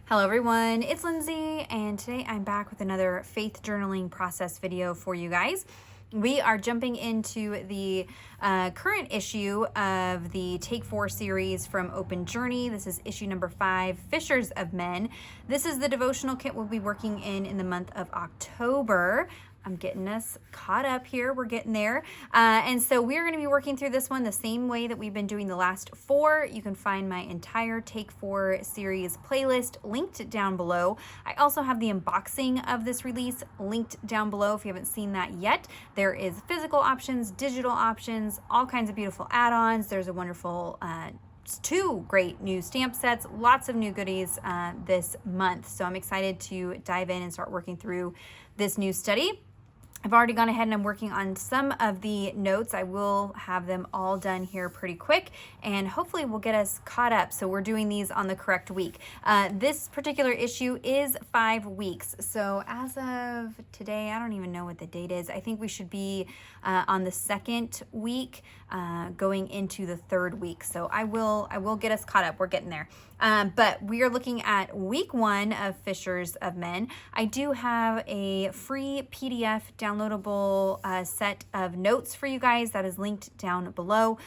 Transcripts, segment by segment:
Hello everyone, it's Lindsay, and today I'm back with another faith journaling process video for you guys. We are jumping into the current issue of the Take 4 series from Open Journey. This is issue number 5, Fishers of Men. This is the devotional kit we'll be working in the month of October. I'm getting us caught up here. We're getting there. And so we're going to be working through this one the same way that we've been doing the last 4. You can find my entire Take 4 series playlist linked down below. I also have the unboxing of this release linked down below if you haven't seen that yet. There is physical options, digital options, all kinds of beautiful add-ons. There's a wonderful 2 great new stamp sets, lots of new goodies this month. So I'm excited to dive in and start working through this new study. I've already gone ahead and I'm working on some of the notes. I will have them all done here pretty quick, and hopefully we'll get us caught up so we're doing these on the correct week. This particular issue is 5 weeks. So as of today, I don't even know what the date is. I think we should be on the 2nd week, going into the 3rd week. So I will get us caught up. We're getting there. But we are looking at week 1 of Fishers of Men. I do have a free PDF downloadable set of notes for you guys that is linked down below.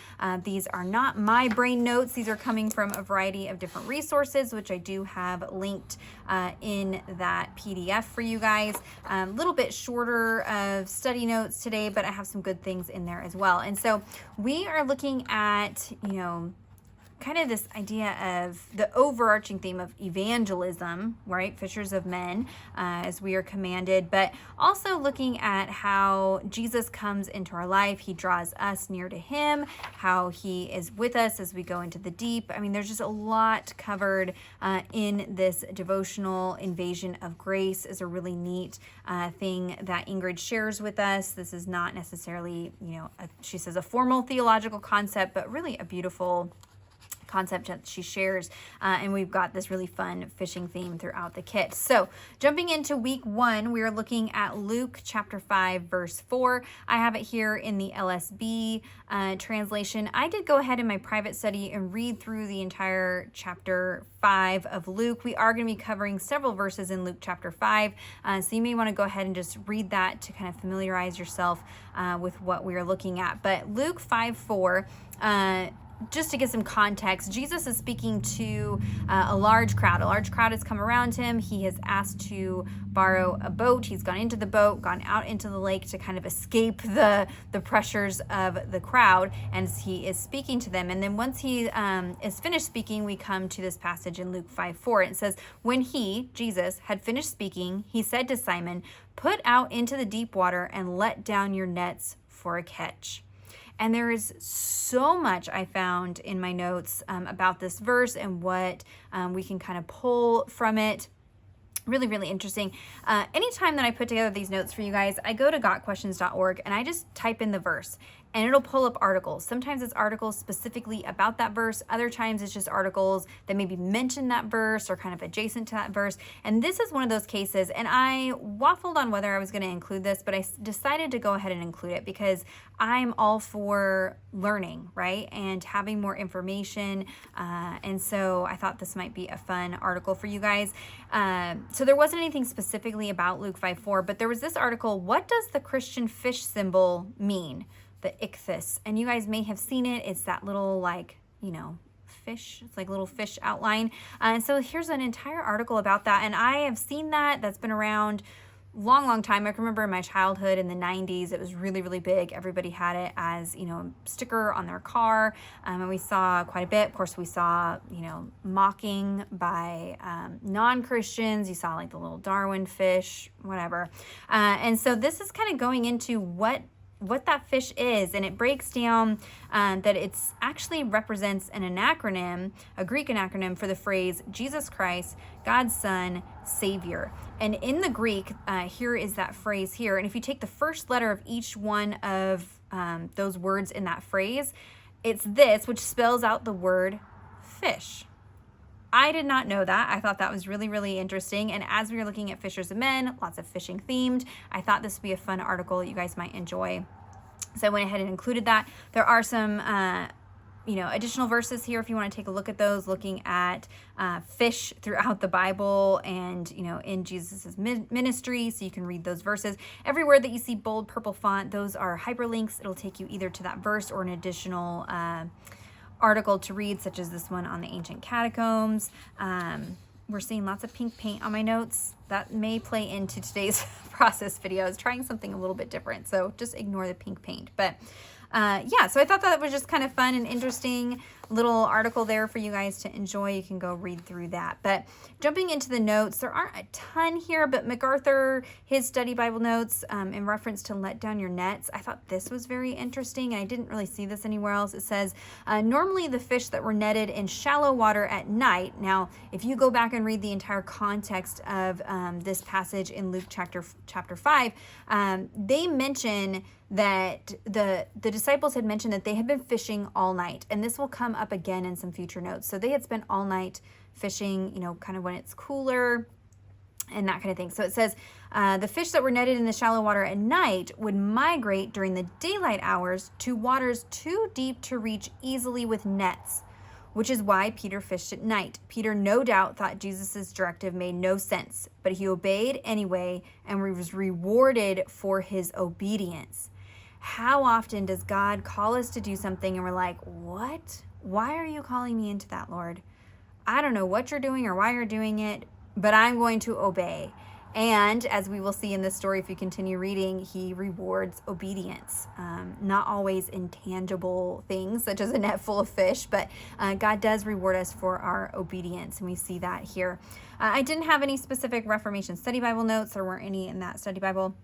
These are not my brain notes. These are coming from a variety of different resources, which I do have linked in that PDF for you guys. A little bit shorter of study notes today, but I have some good things in there as well. And so we are looking at, kind of this idea of the overarching theme of evangelism, right? Fishers of men, as we are commanded, but also looking at how Jesus comes into our life. He draws us near to him, how he is with us as we go into the deep. I mean, there's just a lot covered in this devotional. Invasion of grace is a really neat thing that Ingrid shares with us. This is not necessarily, she says a formal theological concept, but really a beautiful concept that she shares, and we've got this really fun fishing theme throughout the kit. So jumping into week 1, we are looking at Luke chapter 5 verse 4. I have it here in the LSB translation. I did go ahead in my private study and read through the entire chapter 5 of Luke. We are going to be covering several verses in Luke chapter 5, so you may want to go ahead and just read that to kind of familiarize yourself with what we are looking at. But Luke 5:4, just to get some context, Jesus is speaking to a large crowd. A large crowd has come around him. He has asked to borrow a boat. He's gone into the boat, gone out into the lake to kind of escape the pressures of the crowd, and he is speaking to them. And then once he is finished speaking, we come to this passage in Luke 5:4. It says, "When he, Jesus, had finished speaking, he said to Simon, 'Put out into the deep water and let down your nets for a catch.'" And there is so much I found in my notes about this verse and what we can kind of pull from it. Really, really interesting. Anytime that I put together these notes for you guys, I go to gotquestions.org and I just type in the verse, and it'll pull up articles. Sometimes it's articles specifically about that verse. Other times it's just articles that maybe mention that verse or kind of adjacent to that verse. And this is one of those cases. And I waffled on whether I was going to include this, but I decided to go ahead and include it because I'm all for learning, right? And having more information. And so I thought this might be a fun article for you guys. So there wasn't anything specifically about Luke 5:4, but there was this article, "What does the Christian fish symbol mean?" The ichthys. And you guys may have seen it. It's that little fish. It's like a little fish outline. And so here's an entire article about that. And I have seen that. That's been around long time. I can remember in my childhood in the 90s, it was really, really big. Everybody had it as, a sticker on their car. And we saw quite a bit. Of course, we saw, mocking by non-Christians. You saw like the little Darwin fish, whatever. And so this is kind of going into what that fish is, and it breaks down that it's actually represents an acronym, a Greek acronym for the phrase Jesus Christ, God's Son, Savior. And in the Greek, here is that phrase here. And if you take the first letter of each one of those words in that phrase, it's this, which spells out the word fish. I did not know that. I thought that was really, really interesting. And as we were looking at Fishers of Men, lots of fishing themed, I thought this would be a fun article you guys might enjoy. So I went ahead and included that. There are some additional verses here if you want to take a look at those, looking at fish throughout the Bible and, in Jesus's ministry. So you can read those verses. Everywhere that you see bold purple font, those are hyperlinks. It'll take you either to that verse or an additional article to read, such as this one on the ancient catacombs. We're seeing lots of pink paint on my notes. That may play into today's process video. I was trying something a little bit different, so just ignore the pink paint. But yeah, so I thought that was just kind of fun and interesting little article there for you guys to enjoy. You can go read through that. But jumping into the notes, there aren't a ton here, but MacArthur, his study Bible notes in reference to let down your nets, I thought this was very interesting. And I didn't really see this anywhere else. It says, normally the fish that were netted in shallow water at night. Now, if you go back and read the entire context of this passage in Luke chapter 5, they mention that the disciples had mentioned that they had been fishing all night, and this will come up again in some future notes. So they had spent all night fishing, kind of when it's cooler and that kind of thing. So it says the fish that were netted in the shallow water at night would migrate during the daylight hours to waters too deep to reach easily with nets, which is why Peter fished at night. Peter no doubt thought Jesus' directive made no sense, but he obeyed anyway and was rewarded for his obedience. How often does God call us to do something and we're like, what? Why are you calling me into that, Lord? I don't know what you're doing or why you're doing it, but I'm going to obey. And as we will see in this story, if you continue reading, he rewards obedience. Not always intangible things, such as a net full of fish, but God does reward us for our obedience, and we see that here. I didn't have any specific Reformation Study Bible notes. There weren't any in that study Bible.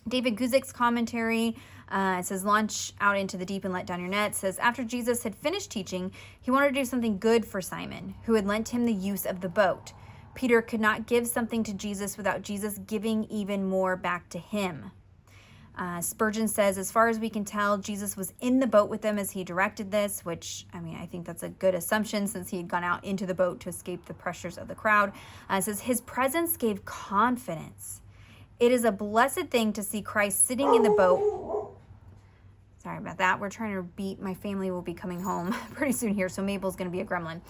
David Guzik's commentary, it says, launch out into the deep and let down your net. It says, after Jesus had finished teaching, he wanted to do something good for Simon, who had lent him the use of the boat. Peter could not give something to Jesus without Jesus giving even more back to him. Spurgeon says, as far as we can tell, Jesus was in the boat with them as he directed this, which, I think that's a good assumption since he had gone out into the boat to escape the pressures of the crowd. It says, his presence gave confidence. It is a blessed thing to see Christ sitting in the boat. Sorry about that. We're trying to beat. My family will be coming home pretty soon here, so Mabel's going to be a gremlin.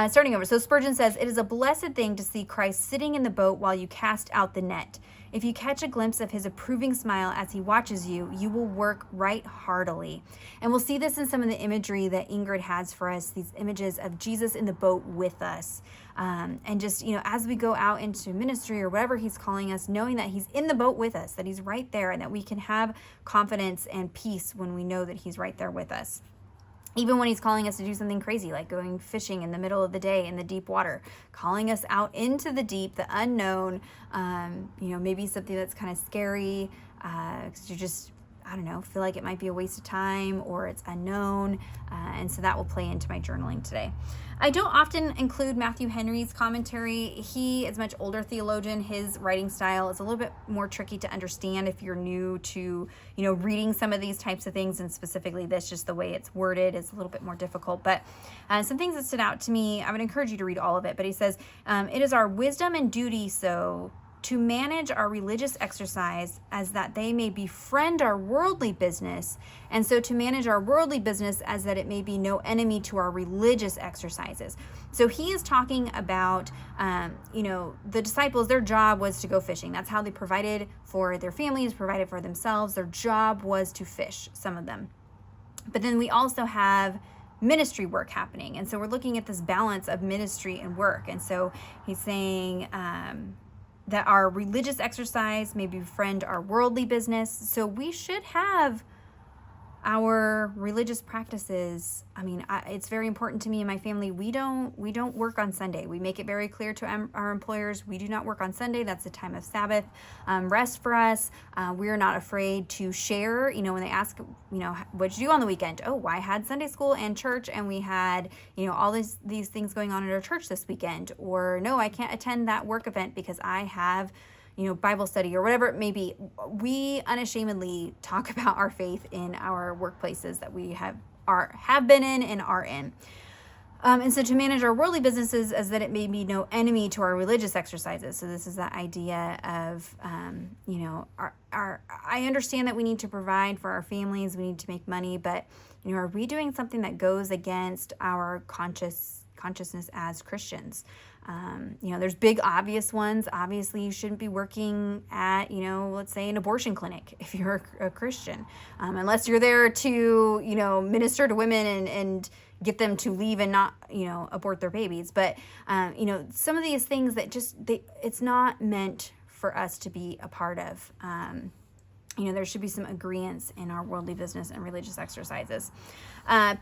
Starting over. So Spurgeon says, it is a blessed thing to see Christ sitting in the boat while you cast out the net. If you catch a glimpse of his approving smile as he watches you, you will work right heartily. And we'll see this in some of the imagery that Ingrid has for us, these images of Jesus in the boat with us. And just, as we go out into ministry or whatever he's calling us, knowing that he's in the boat with us, that he's right there, and that we can have confidence and peace when we know that he's right there with us. Even when he's calling us to do something crazy, like going fishing in the middle of the day in the deep water, calling us out into the deep, the unknown, maybe something that's kind of scary, because you just, feel like it might be a waste of time or it's unknown. And so that will play into my journaling today. I don't often include Matthew Henry's commentary. He is a much older theologian. His writing style is a little bit more tricky to understand if you're new to, reading some of these types of things, and specifically this, just the way it's worded is a little bit more difficult. But some things that stood out to me, I would encourage you to read all of it. But he says, it is our wisdom and duty to manage our religious exercise as that they may befriend our worldly business, and so to manage our worldly business as that it may be no enemy to our religious exercises. So he is talking about, the disciples, their job was to go fishing. That's how they provided for their families, provided for themselves. Their job was to fish, some of them. But then we also have ministry work happening. And so we're looking at this balance of ministry and work. And so he's saying, that our religious exercise may befriend our worldly business. So we should have our religious practices. It's very important to me and my family. We don't work on Sunday. We make it very clear to our employers, we do not work on Sunday. That's the time of Sabbath rest for us. We're not afraid to share. When they ask, what'd you do on the weekend? Oh, I had Sunday school and church, and we had, all these things going on at our church this weekend. Or no, I can't attend that work event because I have Bible study or whatever it may be. We unashamedly talk about our faith in our workplaces that we have been in and are in. And so to manage our worldly businesses as that it may be no enemy to our religious exercises. So this is that idea of, I understand that we need to provide for our families, we need to make money, but Are we doing something that goes against our consciousness as Christians? There's big obvious ones. Obviously, you shouldn't be working at, let's say an abortion clinic if you're a Christian, unless you're there to, minister to women and get them to leave and not, abort their babies. But, some of these things that it's not meant for us to be a part of. There should be some agreeance in our worldly business and religious exercises.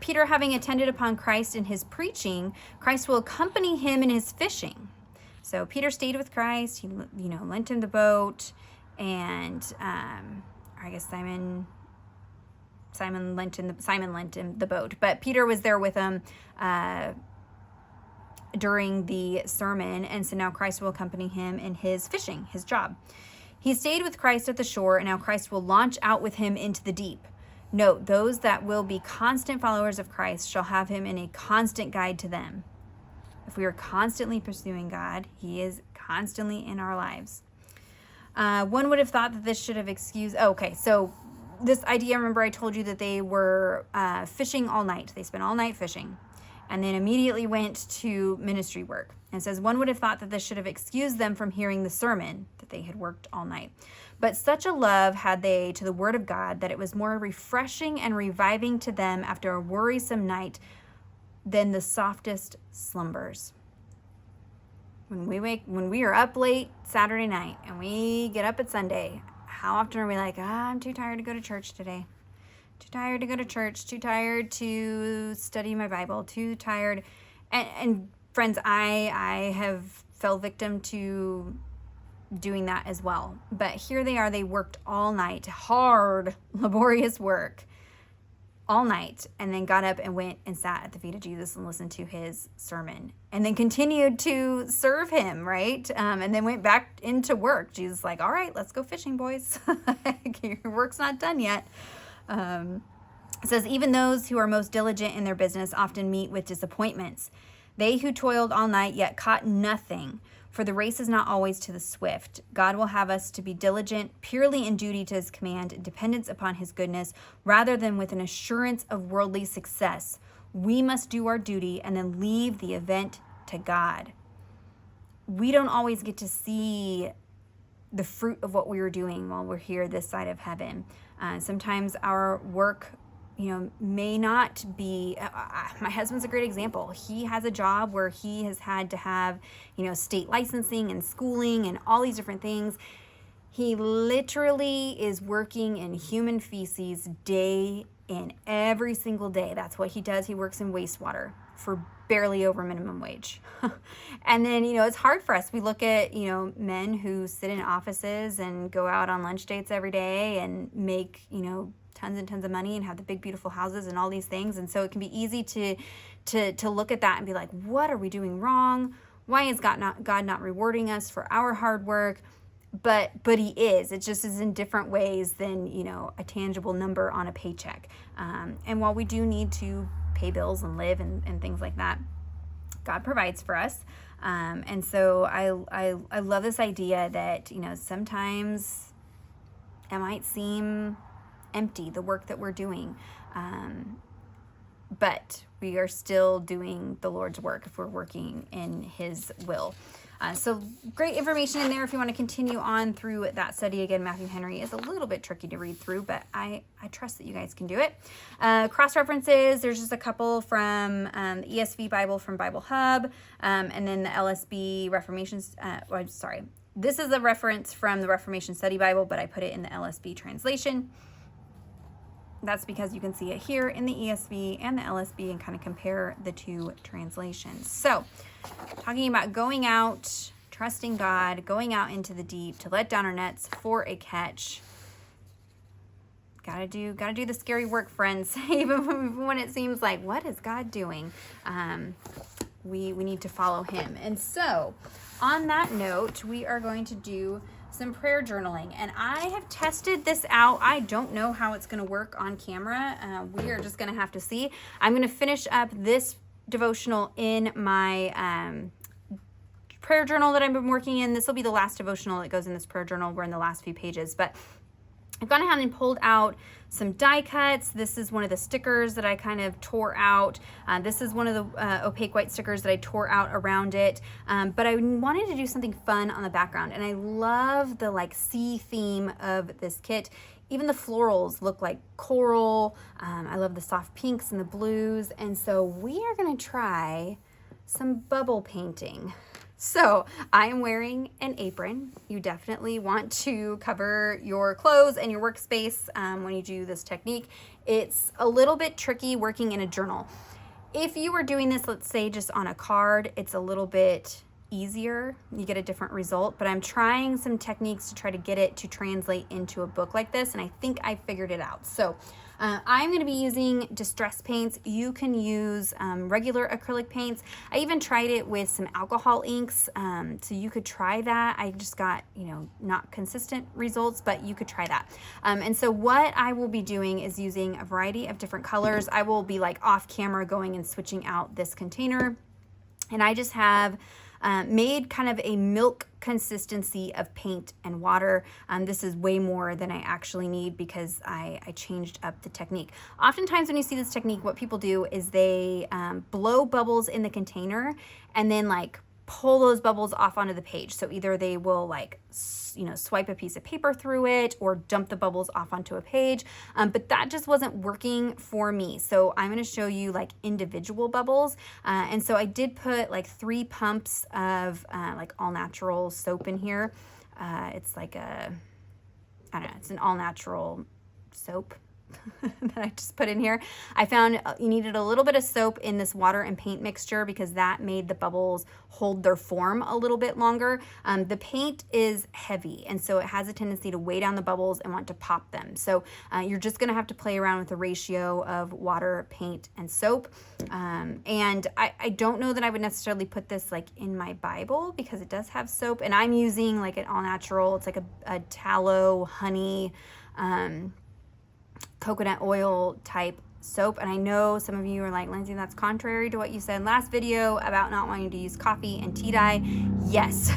Peter, having attended upon Christ in his preaching, Christ will accompany him in his fishing. So Peter stayed with Christ. He, lent him the boat, and I guess Simon lent him the boat. But Peter was there with him during the sermon, and so now Christ will accompany him in his fishing, his job. He stayed with Christ at the shore, and now Christ will launch out with him into the deep. Note, those that will be constant followers of Christ shall have him in a constant guide to them. If we are constantly pursuing God, he is constantly in our lives. One would have thought that this should have excused... okay, so this idea, remember I told you that they were fishing all night. They spent all night fishing, and then immediately went to ministry work. And it says, one would have thought that this should have excused them from hearing the sermon, that they had worked all night. But such a love had they to the word of God that it was more refreshing and reviving to them after a worrisome night than the softest slumbers. When we are up late Saturday night and we get up at Sunday, how often are we like, I'm too tired to go to church today? Too tired to go to church, too tired to study my Bible, too tired. And friends, I have fell victim to doing that as well. But here they are, they worked all night, hard, laborious work, all night, and then got up and went and sat at the feet of Jesus and listened to his sermon, and then continued to serve him, right? And then went back into work. Jesus is like, all right, let's go fishing, boys. Your work's not done yet. It says, even those who are most diligent in their business often meet with disappointments. They who toiled all night yet caught nothing, for the race is not always to the swift. God will have us to be diligent, purely in duty to his command, and dependence upon his goodness, rather than with an assurance of worldly success. We must do our duty and then leave the event to God. We don't always get to see the fruit of what we were doing while we're here this side of heaven. Sometimes our work may not be, my husband's a great example. He has a job where he has had to have, state licensing and schooling and all these different things. He literally is working in human feces day in, every single day. That's what he does. He works in wastewater for barely over minimum wage. And then, it's hard for us. We look at, men who sit in offices and go out on lunch dates every day and make, tons and tons of money and have the big beautiful houses and all these things. And so it can be easy to look at that and be like, what are we doing wrong? Why is God not rewarding us for our hard work? But he is. It just is in different ways than a tangible number on a paycheck. And while we do need to pay bills and live and things like that, God provides for us. And so I love this idea that sometimes it might seem empty, the work that we're doing, but we are still doing the Lord's work if we're working in his will. So great information in there if you want to continue on through that study. Again, Matthew Henry is a little bit tricky to read through, but I trust that you guys can do it. Cross references, there's just a couple from the ESV Bible from Bible Hub, and then the LSB Reformations, this is a reference from the Reformation Study Bible, but I put it in the LSB translation. That's because you can see it here in the ESV and the LSB and kind of compare the two translations. So, talking about going out, trusting God, going out into the deep to let down our nets for a catch. Gotta do the scary work, friends. Even when it seems like, what is God doing? We need to follow him. And so, on that note, we are going to do some prayer journaling, and I have tested this out. I don't know how it's going to work on camera. We are just going to have to see. I'm going to finish up this devotional in my prayer journal that I've been working in. This will be the last devotional that goes in this prayer journal. We're in the last few pages, but I've gone ahead and pulled out some die cuts. This is one of the stickers that I kind of tore out. This is one of the opaque white stickers that I tore out around it. But I wanted to do something fun on the background, and I love the like sea theme of this kit. Even the florals look like coral. I love the soft pinks and the blues. And so we are gonna try some bubble painting. So I am wearing an apron. You definitely want to cover your clothes and your workspace when you do this technique. It's a little bit tricky working in a journal. If you were doing this, let's say just on a card, it's a little bit easier. You get a different result, but I'm trying some techniques to try to get it to translate into a book like this, and I think I figured it out. So I'm going to be using distress paints. You can use regular acrylic paints. I even tried it with some alcohol inks, so you could try that. I just got, not consistent results, but you could try that. And so what I will be doing is using a variety of different colors. I will be like off camera going and switching out this container, and I just have made kind of a milk consistency of paint and water. This is way more than I actually need because I changed up the technique. Oftentimes when you see this technique, what people do is they blow bubbles in the container and then like pull those bubbles off onto the page. So either they will like, swipe a piece of paper through it or dump the bubbles off onto a page. But that just wasn't working for me. So I'm going to show you like individual bubbles. And so I did put like 3 pumps of like all natural soap in here. It's like it's an all natural soap that I just put in here. I found you needed a little bit of soap in this water and paint mixture because that made the bubbles hold their form a little bit longer. The paint is heavy, and so it has a tendency to weigh down the bubbles and want to pop them. So you're just going to have to play around with the ratio of water, paint, and soap. And I don't know that I would necessarily put this like in my Bible because it does have soap, and I'm using like an all natural. It's like a tallow, honey, coconut oil type soap. And I know some of you are like, Lindsey, that's contrary to what you said last video about not wanting to use coffee and tea dye. Yes,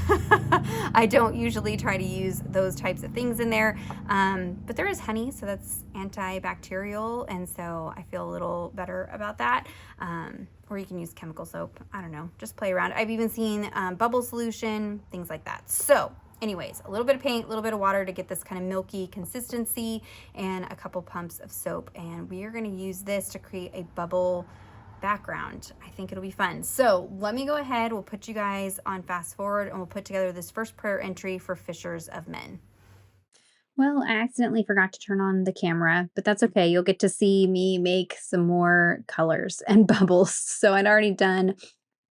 I don't usually try to use those types of things in there. But there is honey, so that's antibacterial. And so I feel a little better about that. Or you can use chemical soap. I don't know, just play around. I've even seen bubble solution, things like that. So anyways, a little bit of paint, a little bit of water to get this kind of milky consistency, and a couple pumps of soap. And we are going to use this to create a bubble background. I think it'll be fun. So let me go ahead. We'll put you guys on fast forward and we'll put together this first prayer entry for fishers of men. Well, I accidentally forgot to turn on the camera, but that's okay. You'll get to see me make some more colors and bubbles. So I'd already done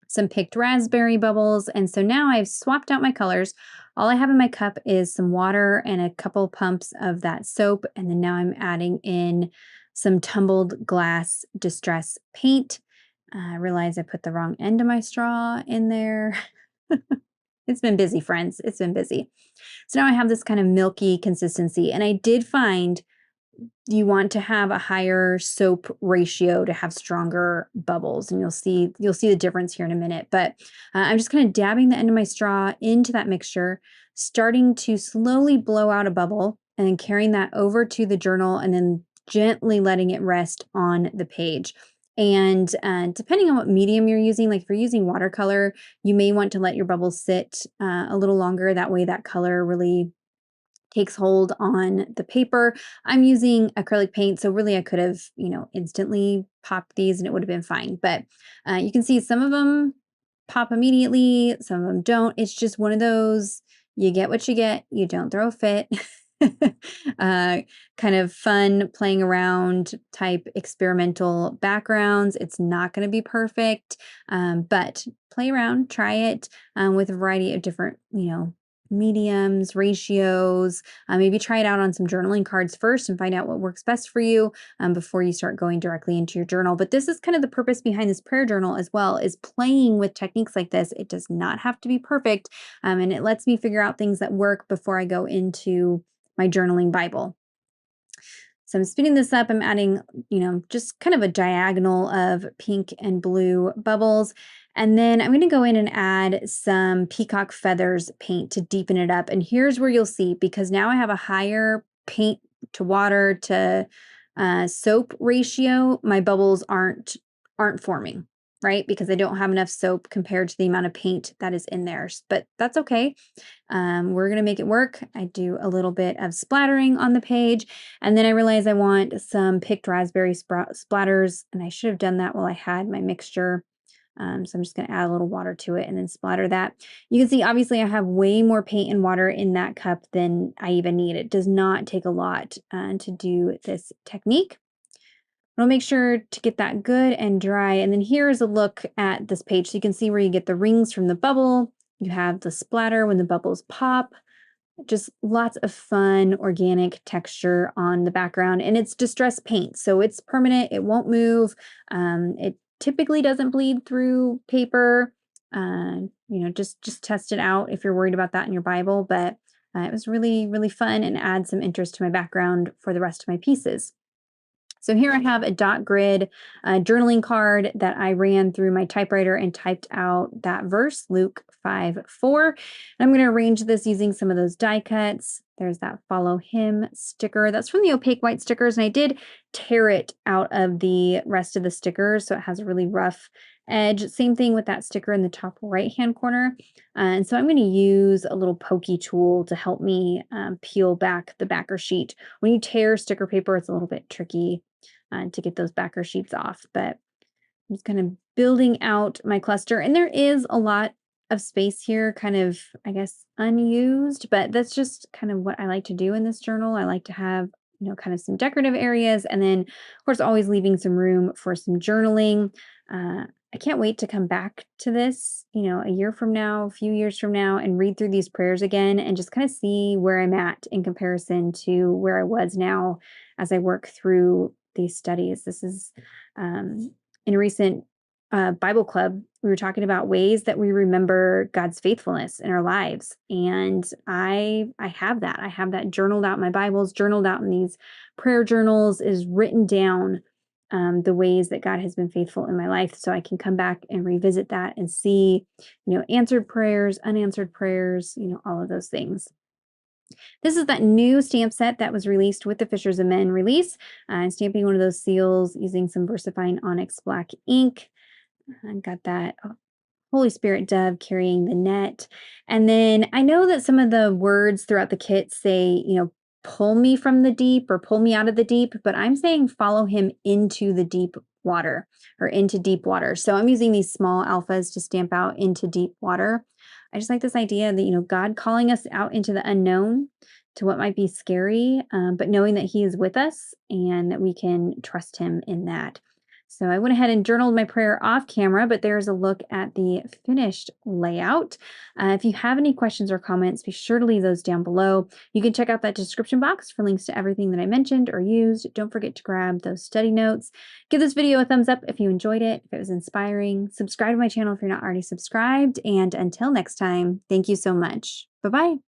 some picked raspberry bubbles. And so now I've swapped out my colors. All I have in my cup is some water and a couple pumps of that soap. And then now I'm adding in some tumbled glass distress paint. I realize I put the wrong end of my straw in there. It's been busy, friends. It's been busy. So now I have this kind of milky consistency. And I did find you want to have a higher soap ratio to have stronger bubbles, and you'll see the difference here in a minute. But I'm just kind of dabbing the end of my straw into that mixture, starting to slowly blow out a bubble, and then carrying that over to the journal, and then gently letting it rest on the page. And depending on what medium you're using, like if you're using watercolor, you may want to let your bubbles sit a little longer. That way, that color really takes hold on the paper. I'm using acrylic paint, so really I could have, instantly popped these and it would have been fine. But you can see some of them pop immediately, some of them don't. It's just one of those, you get what you get, you don't throw a fit. Kind of fun playing around type experimental backgrounds. It's not going to be perfect, but play around, try it with a variety of different, mediums, ratios. Maybe try it out on some journaling cards first and find out what works best for you before you start going directly into your journal. But this is kind of the purpose behind this prayer journal as well, is playing with techniques like this. It does not have to be perfect, and it lets me figure out things that work before I go into my journaling Bible. So I'm speeding this up. I'm adding, just kind of a diagonal of pink and blue bubbles. And then I'm going to go in and add some peacock feathers paint to deepen it up. And here's where you'll see, because now I have a higher paint to water to soap ratio, my bubbles aren't forming, right? Because I don't have enough soap compared to the amount of paint that is in there. But that's okay. We're going to make it work. I do a little bit of splattering on the page, and then I realize I want some picked raspberry splatters, and I should have done that while I had my mixture. So I'm just going to add a little water to it and then splatter that. You can see, obviously, I have way more paint and water in that cup than I even need. It does not take a lot to do this technique. I'll make sure to get that good and dry. And then here's a look at this page. So you can see where you get the rings from the bubble. You have the splatter when the bubbles pop. Just lots of fun organic texture on the background. And it's distress paint, so it's permanent. It won't move. It typically doesn't bleed through paper. Just test it out if you're worried about that in your Bible. But it was really, really fun and adds some interest to my background for the rest of my pieces. So here I have a dot grid journaling card that I ran through my typewriter and typed out that verse, Luke 5:4. I'm going to arrange this using some of those die cuts. There's that follow him sticker. That's from the opaque white stickers, and I did tear it out of the rest of the stickers, so it has a really rough edge. Same thing with that sticker in the top right-hand corner. And so I'm going to use a little pokey tool to help me peel back the backer sheet. When you tear sticker paper, it's a little bit tricky to get those backer sheets off, but I'm just kind of building out my cluster. And there is a lot of space here, kind of, I guess, unused, but that's just kind of what I like to do in this journal. I like to have, kind of some decorative areas, and then, of course, always leaving some room for some journaling. I can't wait to come back to this, a year from now, a few years from now, and read through these prayers again and just kind of see where I'm at in comparison to where I was now as I work through these studies. This is in a recent Bible club, we were talking about ways that we remember God's faithfulness in our lives. And I have that. I have that journaled out in my Bibles, journaled out in these prayer journals, is written down the ways that God has been faithful in my life. So I can come back and revisit that and see, answered prayers, unanswered prayers, all of those things. This is that new stamp set that was released with the Fishers of Men release. I'm stamping one of those seals using some VersaFine Onyx Black ink. I got that Holy Spirit dove carrying the net. And then I know that some of the words throughout the kit say, pull me from the deep or pull me out of the deep, but I'm saying follow him into the deep water or into deep water. So I'm using these small alphas to stamp out into deep water. I just like this idea that, God calling us out into the unknown, to what might be scary, but knowing that he is with us and that we can trust him in that. So I went ahead and journaled my prayer off camera, but there's a look at the finished layout. If you have any questions or comments, be sure to leave those down below. You can check out that description box for links to everything that I mentioned or used. Don't forget to grab those study notes. Give this video a thumbs up if you enjoyed it, if it was inspiring. Subscribe to my channel if you're not already subscribed. And until next time, thank you so much. Bye-bye.